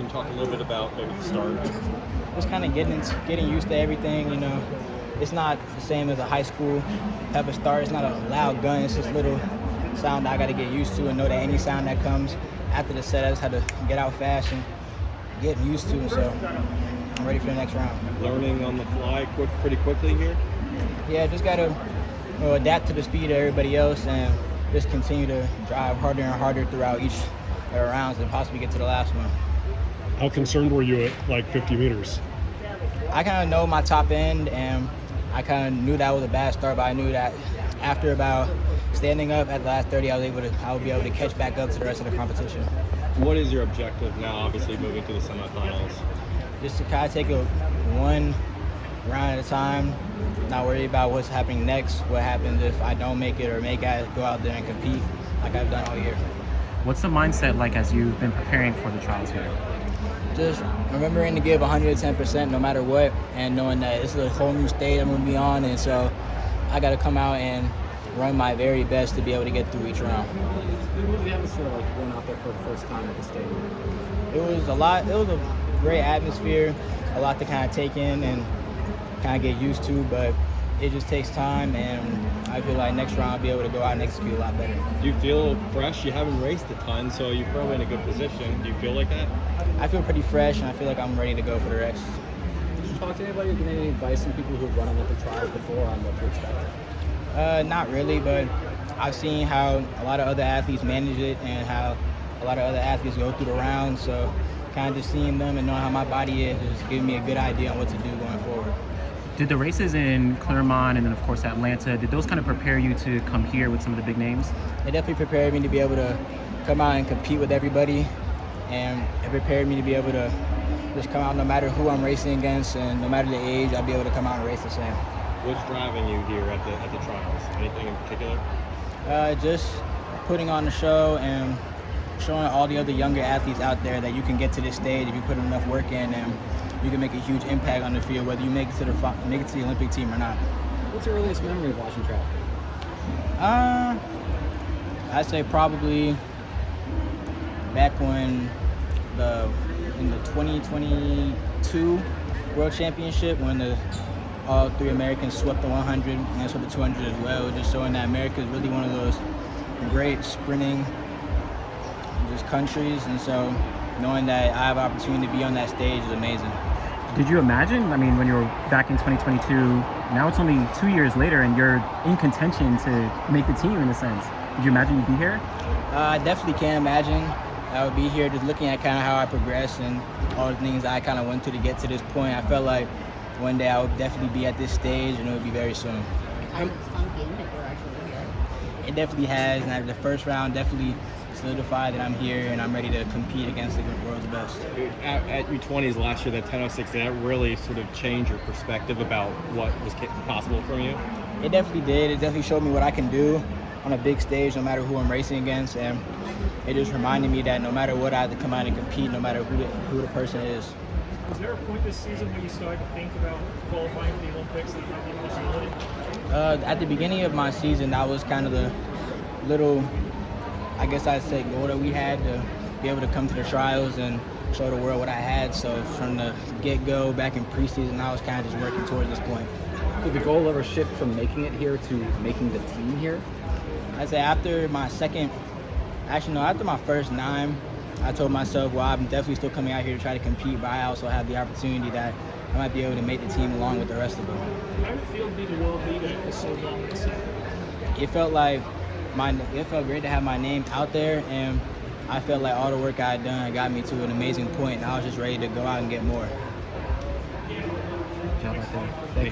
Can you talk a little bit about maybe the start? Just kind of getting used to everything, you know. It's not the same as a high school type of start. It's not a loud gun. It's just little sound I got to get used to and know that any sound that comes after the set, I just had to get out fast and get used to. So I'm ready for the next round. Learning on the fly pretty quickly here? Yeah, just got to adapt to the speed of everybody else and just continue to drive harder and harder throughout each rounds and possibly get to the last one. How concerned were you at like 50 meters? I kind of know my top end, and I kind of knew that was a bad start, but I knew that after about standing up at the last 30, I would be able to catch back up to the rest of the competition. What is your objective now, obviously moving to the semifinals? Just to kind of take it one round at a time, not worry about what's happening next, what happens if I don't make it or make it, go out there and compete like I've done all year. What's the mindset like as you've been preparing for the trials here? Just remembering to give 110% no matter what, and knowing that it's a whole new stage I'm going to be on, and so I got to come out and run my very best to be able to get through each round. What was the atmosphere like going out there for the first time at the stadium? It was a great atmosphere, a lot to kind of take in and kind of get used to, but it just takes time, and I feel like next round I'll be able to go out and execute a lot better. Do you feel fresh? You haven't raced a ton, so you're probably in a good position. Do you feel like that? I feel pretty fresh, and I feel like I'm ready to go for the rest. Did you talk to anybody or get any advice from people who've run Olympic trials before on what to expect? Not really, but I've seen how a lot of other athletes manage it and how a lot of other athletes go through the rounds, so kind of just seeing them and knowing how my body is giving me a good idea on what to do going forward. Did the races in Clermont and then of course Atlanta, did those kind of prepare you to come here with some of the big names? It definitely prepared me to be able to come out and compete with everybody, and it prepared me to be able to just come out no matter who I'm racing against and no matter the age, I'll be able to come out and race the same. What's driving you here at the trials? Anything in particular? Just putting on the show and showing all the other younger athletes out there that you can get to this stage if you put enough work in, and you can make a huge impact on the field, whether you make it to the Olympic team or not. What's your earliest memory of watching track? I'd say probably back when in the 2022 World Championship, when all three Americans swept the 100 and swept the 200 as well, just showing that America is really one of those great sprinting just countries, and so knowing that I have an opportunity to be on that stage is amazing. Did you imagine, I mean, when you were back in 2022, now it's only 2 years later and you're in contention to make the team in a sense. Did you imagine you'd be here? I definitely can't imagine I would be here, just looking at kind of how I progressed and all the things I kind of went through to get to this point. I felt like one day I would definitely be at this stage, and it would be very soon. It definitely has, and the first round definitely solidified that I'm here and I'm ready to compete against the world's best. At U20s last year, that 10:06, did that really sort of change your perspective about what was possible from you? It definitely did. It definitely showed me what I can do on a big stage, no matter who I'm racing against, and it just reminded me that no matter what, I have to come out and compete, no matter who the person is. Was there a point this season when you started to think about qualifying for the Olympics that might be a possibility? At the beginning of my season, that was kind of the little, I guess I'd say, goal that we had, to be able to come to the trials and show the world what I had. So from the get-go, back in preseason, I was kind of just working towards this point. Did the goal ever shift from making it here to making the team here? I'd say after my first 9, I told myself, well, I'm definitely still coming out here to try to compete, but I also have the opportunity that I might be able to make the team along with the rest of them. How did it feel to be the world leader for so long? It felt great to have my name out there, and I felt like all the work I had done got me to an amazing point, and I was just ready to go out and get more. Good job out there.